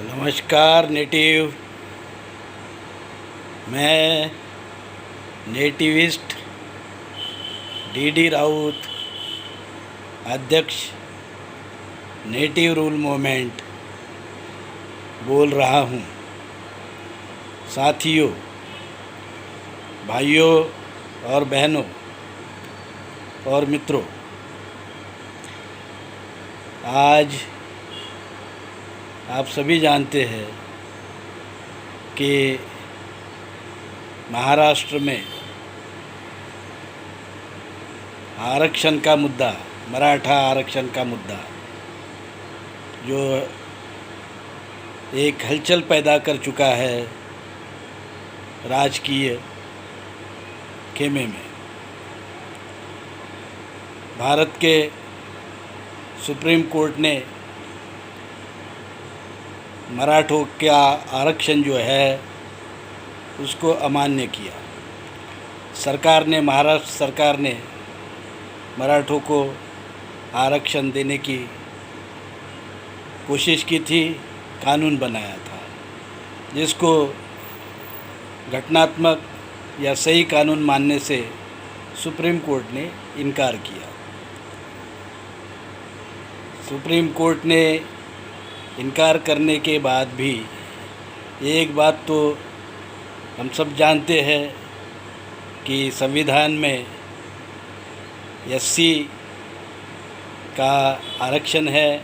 नमस्कार नेटिव। मैं nativist D Raut, अध्यक्ष नेटिव रूल मूवमेंट बोल रहा हूँ। साथियों, भाइयों और बहनों और मित्रों, आज आप सभी जानते हैं कि महाराष्ट्र में आरक्षण का मुद्दा, मराठा आरक्षण का मुद्दा जो एक हलचल पैदा कर चुका है राजकीय खेमे में। भारत के सुप्रीम कोर्ट ने मराठों का आरक्षण जो है उसको अमान्य किया। महाराष्ट्र सरकार ने मराठों को आरक्षण देने की कोशिश की थी, कानून बनाया था, जिसको घटनात्मक या सही कानून मानने से सुप्रीम कोर्ट ने इनकार किया। सुप्रीम कोर्ट ने इनकार करने के बाद भी एक बात तो हम सब जानते हैं कि संविधान में एससी का आरक्षण है,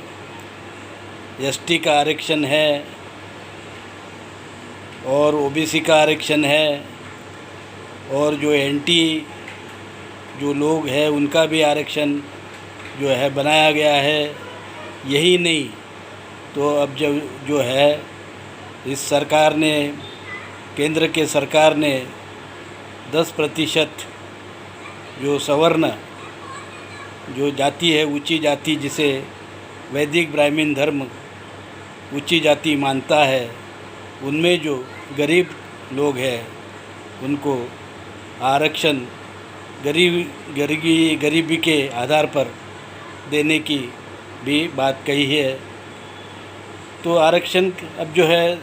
एसटी का आरक्षण है और ओबीसी का आरक्षण है, और जो एनटी जो लोग हैं उनका भी आरक्षण जो है बनाया गया है। यही नहीं तो अब जो है इस सरकार ने, केंद्र के सरकार ने 10% जो सवर्ण जो जाति है, ऊंची जाति, जिसे वैदिक ब्राह्मण धर्म ऊंची जाति मानता है, उनमें जो गरीब लोग हैं उनको आरक्षण गरीबी के आधार पर देने की भी बात कही है। तो आरक्षण अब जो है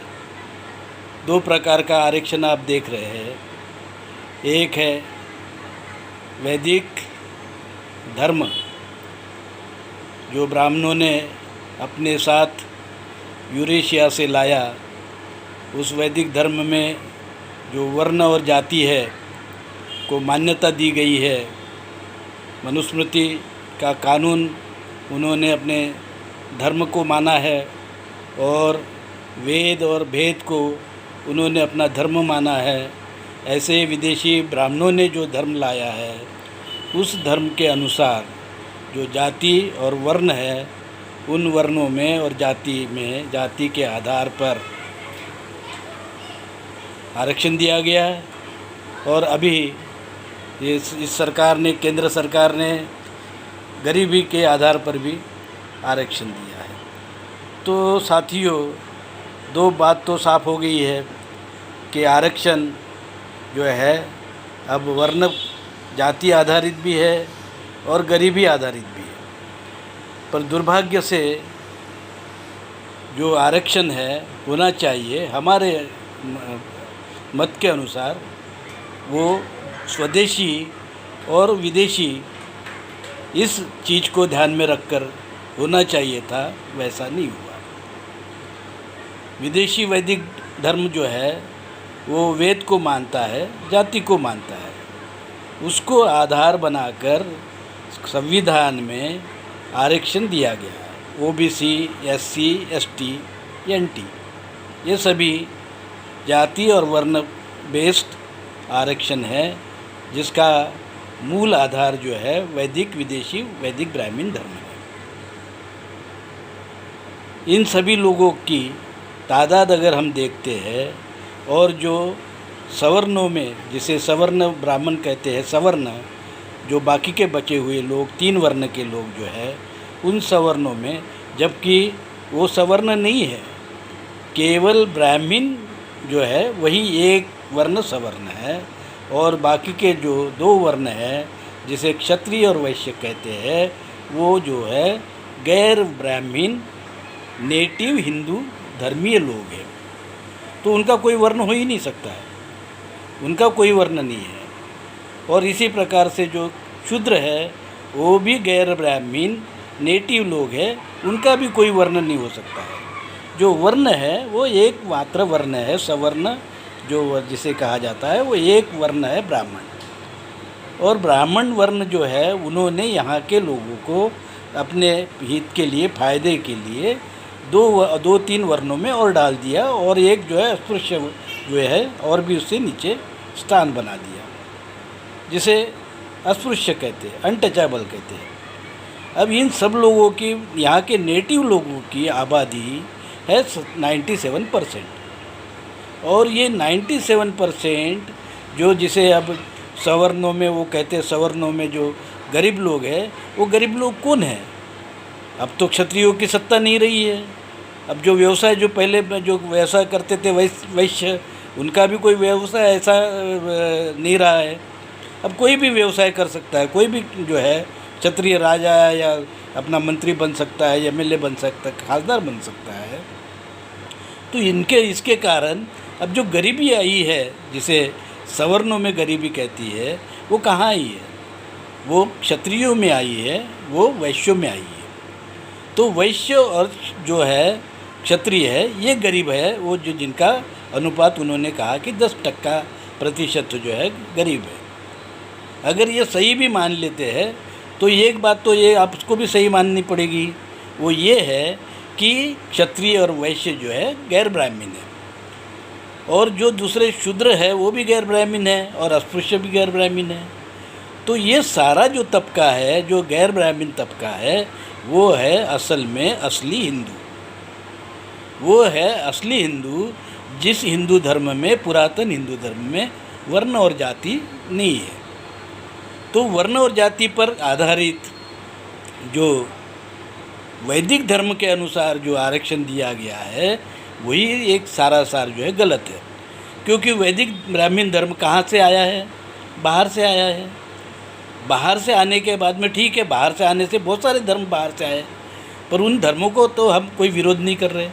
2 प्रकार का आरक्षण आप देख रहे हैं। एक है वैदिक धर्म, जो ब्राह्मणों ने अपने साथ यूरेशिया से लाया। उस वैदिक धर्म में जो वर्ण और जाति है को मान्यता दी गई है। मनुस्मृति का कानून उन्होंने अपने धर्म को माना है और वेद और भेद को उन्होंने अपना धर्म माना है। ऐसे विदेशी ब्राह्मणों ने जो धर्म लाया है, उस धर्म के अनुसार जो जाति और वर्ण है, उन वर्णों में और जाति के आधार पर आरक्षण दिया गया है। और अभी इस सरकार ने, केंद्र सरकार ने गरीबी के आधार पर भी आरक्षण दिया है। तो साथियों, 2 बात तो साफ हो गई है कि आरक्षण जो है अब वर्ण जाति आधारित भी है और गरीबी आधारित भी है। पर दुर्भाग्य से जो आरक्षण है होना चाहिए, हमारे मत के अनुसार, वो स्वदेशी और विदेशी इस चीज़ को ध्यान में रखकर होना चाहिए था, वैसा नहीं हुआ। विदेशी वैदिक धर्म जो है वो वेद को मानता है, जाति को मानता है। उसको आधार बनाकर संविधान में आरक्षण दिया गया है। ओबीसी, एससी, एसटी, एनटी, ये सभी जाति और वर्ण बेस्ड आरक्षण है, जिसका मूल आधार जो है वैदिक ब्राह्मण धर्म है। इन सभी लोगों की तादाद अगर हम देखते हैं, और जो सवर्णों में, जिसे सवर्ण ब्राह्मण कहते हैं, सवर्ण जो बाकी के बचे हुए लोग, 3 वर्ण के लोग जो है, उन सवर्णों में, जबकि वो सवर्ण नहीं है, केवल ब्राह्मण जो है वही एक वर्ण सवर्ण है, और बाकी के जो 2 वर्ण हैं, जिसे क्षत्रिय और वैश्य कहते हैं, वो जो है गैर ब्राह्मण नेटिव हिंदू धर्मीय लोग हैं, तो उनका कोई वर्ण हो ही नहीं सकता है, उनका कोई वर्ण नहीं है। और इसी प्रकार से जो शूद्र है वो भी गैर ब्राह्मीण नेटिव लोग हैं, उनका भी कोई वर्ण नहीं हो सकता है। जो वर्ण है वो एक मात्र वर्ण है, सवर्ण जो जिसे कहा जाता है, वो एक वर्ण है ब्राह्मण। और ब्राह्मण वर्ण जो है उन्होंने यहाँ के लोगों को अपने हित के लिए, फायदे के लिए दो तीन वर्णों में और डाल दिया, और एक जो है अस्पृश्य जो है और भी उससे नीचे स्थान बना दिया, जिसे अस्पृश्य कहते हैं, अनटचेबल कहते हैं। अब इन सब लोगों की, यहाँ के नेटिव लोगों की आबादी है 97%, और ये 97% जो जिसे अब सवर्णों में वो कहते हैं, सवर्णों में जो गरीब लोग हैं, वो गरीब लोग कौन है? अब तो क्षत्रियों की सत्ता नहीं रही है। अब जो व्यवसाय, जो पहले जो व्यवसाय करते थे वैश्य, उनका भी कोई व्यवसाय ऐसा नहीं रहा है। अब कोई भी व्यवसाय कर सकता है, कोई भी जो है क्षत्रिय राजा या अपना मंत्री बन सकता है, एमएलए बन सकता है, खासदार बन सकता है। तो इसके कारण अब जो गरीबी आई है, जिसे सवर्णों में गरीबी कहती है, वो कहाँ आई है? वो क्षत्रियों में आई है, वो वैश्यों में आई है। तो वैश्य और जो है क्षत्रिय है, ये गरीब है, वो जो जिनका अनुपात उन्होंने कहा कि 10% जो है गरीब है। अगर ये सही भी मान लेते हैं तो एक बात तो ये आपको भी सही माननी पड़ेगी, वो ये है कि क्षत्रिय और वैश्य जो है गैर ब्राह्मीण है, और जो दूसरे शूद्र है वो भी गैर ब्राह्मीण है, और अस्पृश्य भी गैर ब्राह्मीण है। तो ये सारा जो तबका है, जो गैर ब्राह्मीण तबका है, वो है असल में असली हिंदू। वो है असली हिंदू, जिस हिंदू धर्म में, पुरातन हिंदू धर्म में वर्ण और जाति नहीं है। तो वर्ण और जाति पर आधारित जो वैदिक धर्म के अनुसार जो आरक्षण दिया गया है, वही एक सारा सार जो है गलत है। क्योंकि वैदिक ब्राह्मण धर्म कहाँ से आया है? बाहर से आया है। बाहर से आने के बाद में ठीक है, बाहर से आने से बहुत सारे धर्म बाहर से आए, पर उन धर्मों को तो हम कोई विरोध नहीं कर रहे।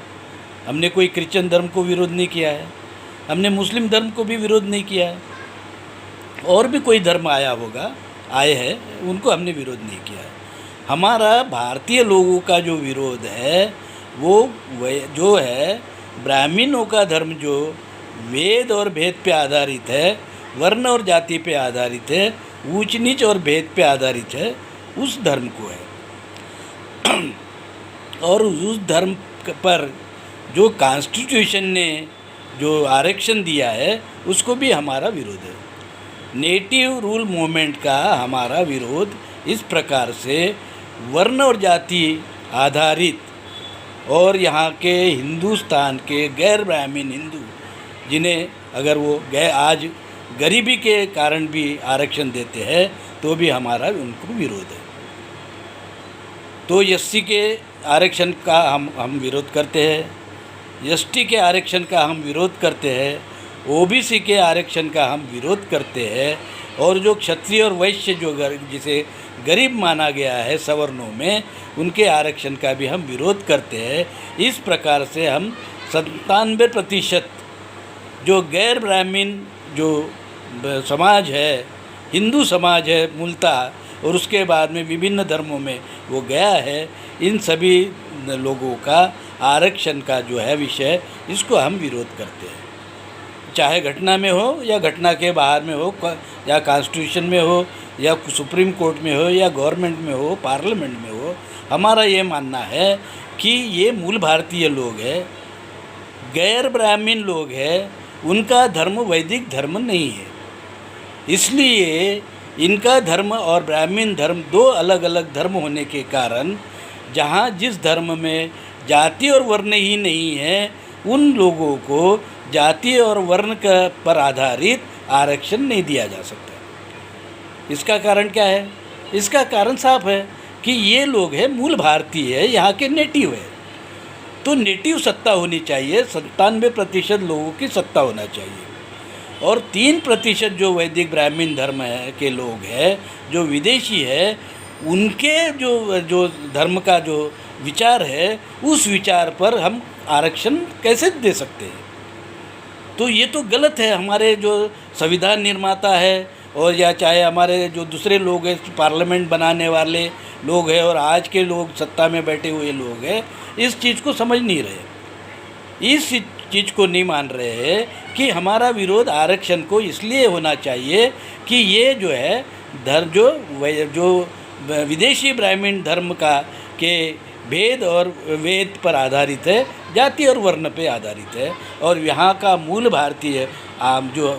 हमने कोई क्रिश्चियन धर्म को विरोध नहीं किया है, हमने मुस्लिम धर्म को भी विरोध नहीं किया है, और भी कोई धर्म आया होगा, आए हैं, उनको हमने विरोध नहीं किया है। हमारा भारतीय लोगों का जो विरोध है वो जो है ब्राह्मणों का धर्म, जो वेद और भेद पे आधारित है, वर्ण और जाति पे आधारित है, ऊंच नीच और भेद पे आधारित है, उस धर्म को है। और उस धर्म पर जो कॉन्स्टिट्यूशन ने जो आरक्षण दिया है, उसको भी हमारा विरोध है। नेटिव रूल मूवमेंट का हमारा विरोध इस प्रकार से वर्ण और जाति आधारित, और यहाँ के हिंदुस्तान के गैर ब्राह्मीण हिंदू, जिन्हें अगर वो आज गरीबी के कारण भी आरक्षण देते हैं, तो भी हमारा उनको विरोध है। तो एससी के आरक्षण का हम विरोध करते हैं, एसटी के आरक्षण का हम विरोध करते हैं, ओबीसी के आरक्षण का हम विरोध करते हैं, और जो क्षत्रिय और वैश्य जो जिसे गरीब माना गया है सवर्णों में, उनके आरक्षण का भी हम विरोध करते हैं। इस प्रकार से हम 97% जो गैर ब्राह्मीण जो समाज है, हिंदू समाज है मूलतः, और उसके बाद में विभिन्न धर्मों में वो गया है, इन सभी लोगों का आरक्षण का जो है विषय, इसको हम विरोध करते हैं। चाहे घटना में हो या घटना के बाहर में हो, या कॉन्स्टिट्यूशन में हो, या सुप्रीम कोर्ट में हो, या गवर्नमेंट में हो, पार्लियामेंट में हो, हमारा ये मानना है कि ये मूल भारतीय लोग हैं, गैर ब्राह्मीण लोग हैं, उनका धर्म वैदिक धर्म नहीं है। इसलिए इनका धर्म और ब्राह्मीण धर्म दो अलग अलग धर्म होने के कारण, जहाँ जिस धर्म में जाति और वर्ण ही नहीं है, उन लोगों को जाति और वर्ण का पर आधारित आरक्षण नहीं दिया जा सकता। इसका कारण क्या है? इसका कारण साफ है कि ये लोग हैं मूल भारतीय है, यहाँ के नेटिव है, तो नेटिव सत्ता होनी चाहिए। 97% लोगों की सत्ता होना चाहिए, और 3% जो वैदिक ब्राह्मण धर्म है के लोग हैं, जो विदेशी है, उनके जो धर्म का जो विचार है, उस विचार पर हम आरक्षण कैसे दे सकते हैं? तो ये तो गलत है। हमारे जो संविधान निर्माता है और या चाहे हमारे जो दूसरे लोग हैं, पार्लियामेंट बनाने वाले लोग हैं और आज के लोग सत्ता में बैठे हुए लोग हैं, इस चीज़ को समझ नहीं रहे, इस चीज़ को नहीं मान रहे हैं कि हमारा विरोध आरक्षण को इसलिए होना चाहिए कि ये जो है जो विदेशी ब्राह्मण धर्म का के भेद और वेद पर आधारित है, जाति और वर्ण पे आधारित है। और यहाँ का मूल भारतीय जो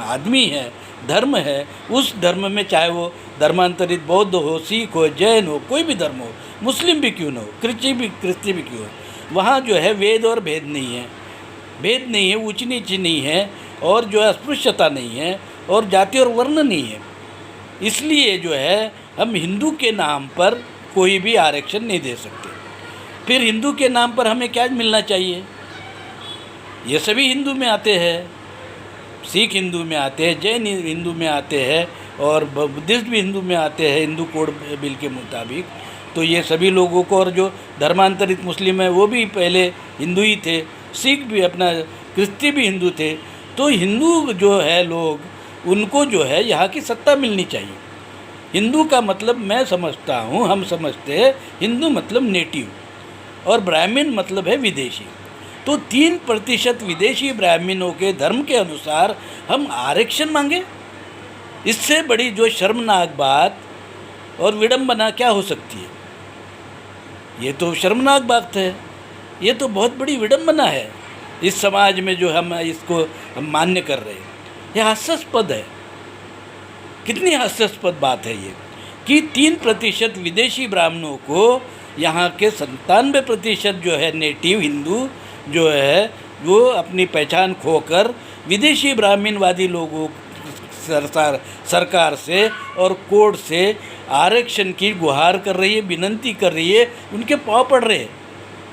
आदमी है, धर्म है, उस धर्म में चाहे वो धर्मांतरित बौद्ध हो, सिख हो, जैन हो, कोई भी धर्म हो, मुस्लिम भी क्यों न हो, क्रिश्चियन भी क्यों हो, वहाँ जो है वेद और भेद नहीं है, भेद नहीं है, ऊंच नीच नहीं है, और जो है अस्पृश्यता नहीं है, और जाति और वर्ण नहीं है। इसलिए जो है हम हिंदू के नाम पर कोई भी आरक्षण नहीं दे सकते। फिर हिंदू के नाम पर हमें क्या मिलना चाहिए? ये सभी हिंदू में आते हैं, सिख हिंदू में आते हैं, जैन हिंदू में आते हैं, और बुद्धिस्ट भी हिंदू में आते हैं हिंदू कोड बिल के मुताबिक। तो ये सभी लोगों को, और जो धर्मांतरित मुस्लिम है वो भी पहले हिंदू ही थे, सिख भी अपना क्रिश्चियन भी हिंदू थे। तो हिंदू जो है लोग, उनको जो है यहाँ की सत्ता मिलनी चाहिए। हिंदू का मतलब मैं समझता हूँ, हम समझते हैं हिंदू मतलब नेटिव, और ब्राह्मण मतलब है विदेशी। तो 3% विदेशी ब्राह्मणों के धर्म के अनुसार हम आरक्षण मांगे, इससे बड़ी जो शर्मनाक बात और विडंबना क्या हो सकती है? ये तो शर्मनाक बात है, ये तो बहुत बड़ी विडंबना है इस समाज में जो हम इसको मान्य कर रहे हैं। यह हास्यास्पद है। कितनी हास्यास्पद बात है ये कि 3% विदेशी ब्राह्मणों को यहाँ के 97% जो है नेटिव हिंदू जो है वो अपनी पहचान खोकर विदेशी ब्राह्मणवादी लोगों सरकार से और कोर्ट से आरक्षण की गुहार कर रही है, विनंती कर रही है, उनके पाँव पड़ रहे हैं,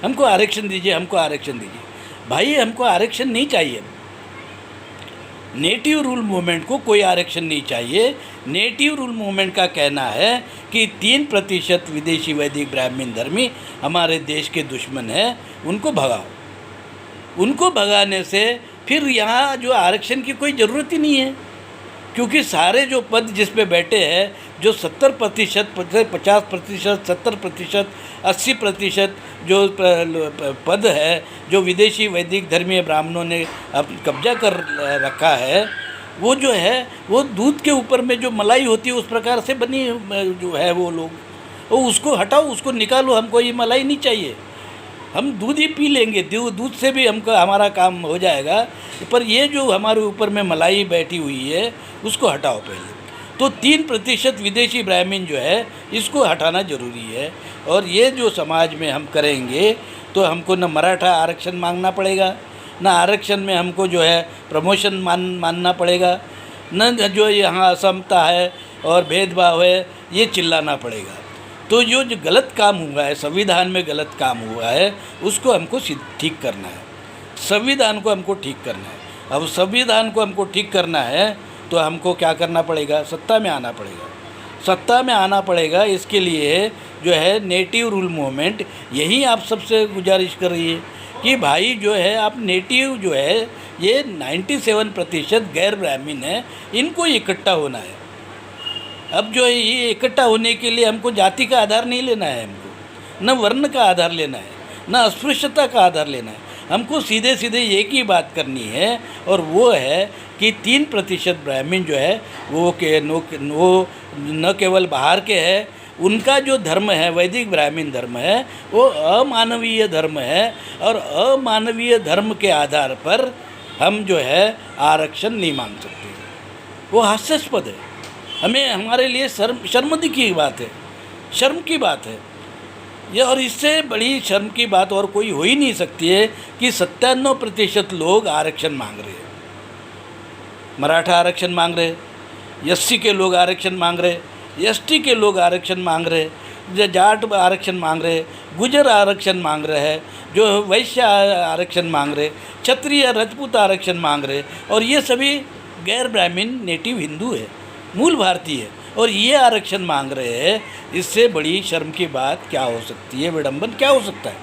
हमको आरक्षण दीजिए, हमको आरक्षण दीजिए। भाई हमको आरक्षण नहीं चाहिए, नेटिव रूल मूवमेंट को कोई आरक्षण नहीं चाहिए। नेटिव रूल मूवमेंट का कहना है कि 3% विदेशी वैदिक ब्राह्मण धर्मी हमारे देश के दुश्मन हैं, उनको भगाओ। उनको भगाने से फिर यहाँ जो आरक्षण की कोई ज़रूरत ही नहीं है, क्योंकि सारे जो पद जिस पे बैठे हैं, जो 70%, 50%, 70%, 80% जो पद है, जो विदेशी वैदिक धर्मीय ब्राह्मणों ने अब कब्जा कर रखा है, वो जो है वो दूध के ऊपर में जो मलाई होती है उस प्रकार से बनी जो है वो लोग, वो उसको हटाओ, उसको निकालो, हमको ये मलाई नहीं चाहिए, हम दूध ही पी लेंगे, दूध से भी हमको हमारा काम हो जाएगा, पर ये जो हमारे ऊपर में मलाई बैठी हुई है उसको हटाओ पहले। तो 3% विदेशी ब्राह्मण जो है इसको हटाना ज़रूरी है। और ये जो समाज में हम करेंगे तो हमको न मराठा आरक्षण मांगना पड़ेगा, न आरक्षण में हमको जो है प्रमोशन मानना पड़ेगा, न जो यहाँ असमता है और भेदभाव है ये चिल्लाना पड़ेगा। तो जो गलत काम हुआ है, संविधान में गलत काम हुआ है, उसको हमको ठीक करना है, संविधान को हमको ठीक करना है। अब संविधान को हमको ठीक करना है तो हमको क्या करना पड़ेगा? सत्ता में आना पड़ेगा, सत्ता में आना पड़ेगा। इसके लिए जो है नेटिव रूल मूवमेंट यही आप सबसे गुजारिश कर रही है कि भाई जो है आप नेटिव जो है ये 97% गैर ब्राह्मण है, इनको इकट्ठा होना है। अब जो है ये इकट्ठा होने के लिए हमको जाति का आधार नहीं लेना है, हमको न वर्ण का आधार लेना है, न अस्पृश्यता का आधार लेना है, हमको सीधे सीधे एक ही बात करनी है, और वो है कि 3% ब्राह्मण जो है वो न केवल बाहर के हैं, उनका जो धर्म है वैदिक ब्राह्मण धर्म है वो अमानवीय धर्म है, और अमानवीय धर्म के आधार पर हम जो है आरक्षण नहीं मांग सकते। वो हास्यास्पद है, हमें हमारे लिए शर्मंदगी की बात है, शर्म की बात है ये। और इससे बड़ी शर्म की बात और कोई हो ही नहीं सकती है कि 97% लोग आरक्षण मांग रहे हैं, मराठा आरक्षण मांग रहे, एससी के लोग आरक्षण मांग रहे, एसटी के लोग आरक्षण मांग रहे, जाट आरक्षण मांग रहे, गुजर आरक्षण मांग रहे हैं, जो वैश्य आरक्षण मांग रहे, क्षत्रिय राजपूत आरक्षण मांग रहे, और ये सभी गैर ब्राह्मण नेटिव हिंदू है, मूल भारतीय है, और ये आरक्षण मांग रहे हैं। इससे बड़ी शर्म की बात क्या हो सकती है, विडंबन क्या हो सकता है?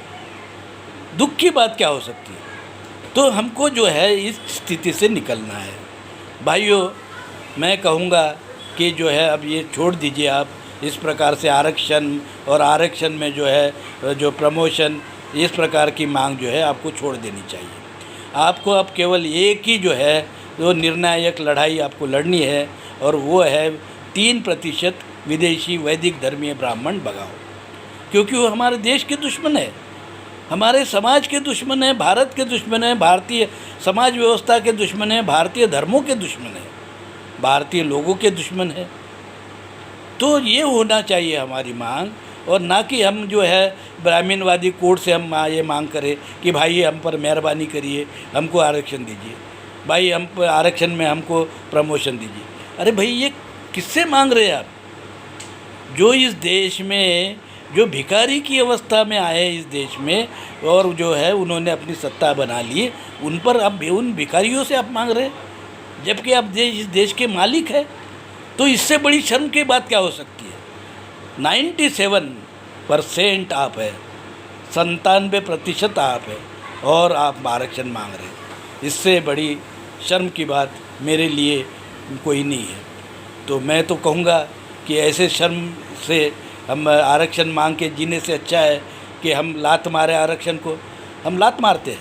दुख की बात क्या हो सकती है? तो हमको जो है इस स्थिति से निकलना है। भाइयों, मैं कहूँगा कि जो है अब ये छोड़ दीजिए आप इस प्रकार से आरक्षण, और आरक्षण में जो है जो प्रमोशन, इस प्रकार की मांग जो है आपको छोड़ देनी चाहिए। आपको अब केवल एक ही जो है वो निर्णायक लड़ाई आपको लड़नी है, और वो है 3% विदेशी वैदिक धर्मीय ब्राह्मण भगाओ, क्योंकि वो हमारे देश के दुश्मन है, हमारे समाज के दुश्मन है, भारत के दुश्मन है, भारतीय समाज व्यवस्था के दुश्मन है, भारतीय धर्मों के दुश्मन है, भारतीय लोगों के दुश्मन है। तो ये होना चाहिए हमारी मांग, और ना कि हम जो है ब्राह्मणवादी कोड से हम ये मांग करें कि भाई हम पर मेहरबानी करिए, हमको आरक्षण दीजिए, भाई हम पर आरक्षण में हमको प्रमोशन दीजिए। अरे भाई, ये किससे मांग रहे हैं आप? जो इस देश में जो भिखारी की अवस्था में आए इस देश में, और जो है उन्होंने अपनी सत्ता बना ली, उन पर अब उन भिखारियों से आप मांग रहे हैं, जबकि आप इस देश के मालिक हैं। तो इससे बड़ी शर्म की बात क्या हो सकती है? 97% आप है, 97% आप है, और आप आरक्षण मांग रहे हैं। इससे बड़ी शर्म की बात मेरे लिए कोई नहीं है। तो मैं तो कहूँगा कि ऐसे शर्म से हम आरक्षण मांग के जीने से अच्छा है कि हम लात मारे आरक्षण को। हम लात मारते हैं।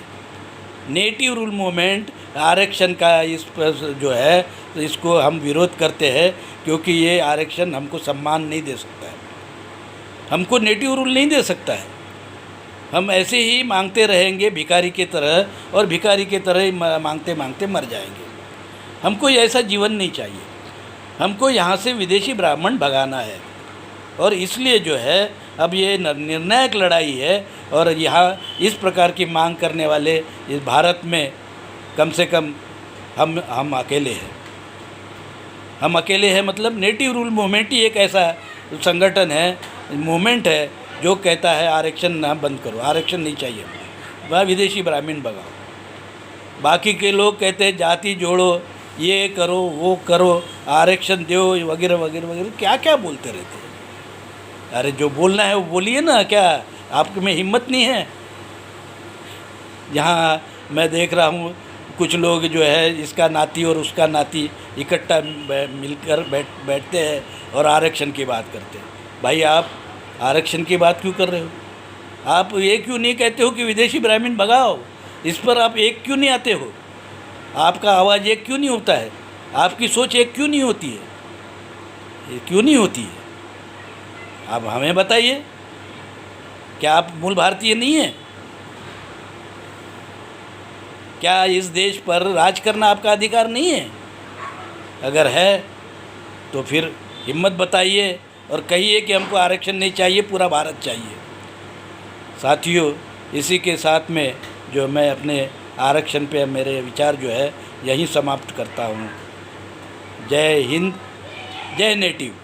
नेटिव रूल मूवमेंट आरक्षण का इस पर जो है इसको हम विरोध करते हैं, क्योंकि ये आरक्षण हमको सम्मान नहीं दे सकता है, हमको नेटिव रूल नहीं दे सकता है। हम ऐसे ही मांगते रहेंगे भिखारी की तरह, और भिखारी की तरह ही मांगते मांगते मर जाएंगे। हमको ऐसा जीवन नहीं चाहिए। हमको यहाँ से विदेशी ब्राह्मण भगाना है, और इसलिए जो है अब ये निर्णायक लड़ाई है। और यहाँ इस प्रकार की मांग करने वाले इस भारत में कम से कम हम अकेले हैं। हम अकेले हैं, मतलब नेटिव रूल मूवमेंट ही एक ऐसा संगठन है, मूवमेंट है, जो कहता है आरक्षण ना बंद करो, आरक्षण नहीं चाहिए, वह विदेशी ब्राह्मण भगाओ। बाकी के लोग कहते हैं जाति जोड़ो, ये करो, वो करो, आरक्षण दो, वगैरह वगैरह वगैरह, क्या क्या बोलते रहते हैं। अरे जो बोलना है वो बोलिए ना, क्या आप में हिम्मत नहीं है? यहाँ मैं देख रहा हूँ कुछ लोग जो है इसका नाती और उसका नाती इकट्ठा मिलकर बैठते हैं और आरक्षण की बात करते हैं। भाई, आप आरक्षण की बात क्यों कर रहे हो? आप ये क्यों नहीं कहते हो कि विदेशी ब्राह्मण भगाओ? इस पर आप एक क्यों नहीं आते हो? आपका आवाज़ एक क्यों नहीं होता है? आपकी सोच एक क्यों नहीं होती है? ये क्यों नहीं होती है? आप हमें बताइए, क्या आप मूल भारतीय नहीं हैं? क्या इस देश पर राज करना आपका अधिकार नहीं है? अगर है तो फिर हिम्मत बताइए और कहिए कि हमको आरक्षण नहीं चाहिए, पूरा भारत चाहिए। साथियों, इसी के साथ में जो मैं अपने आरक्षण पे मेरे विचार जो है यहीं समाप्त करता हूँ। जय हिंद, जय नेटिव।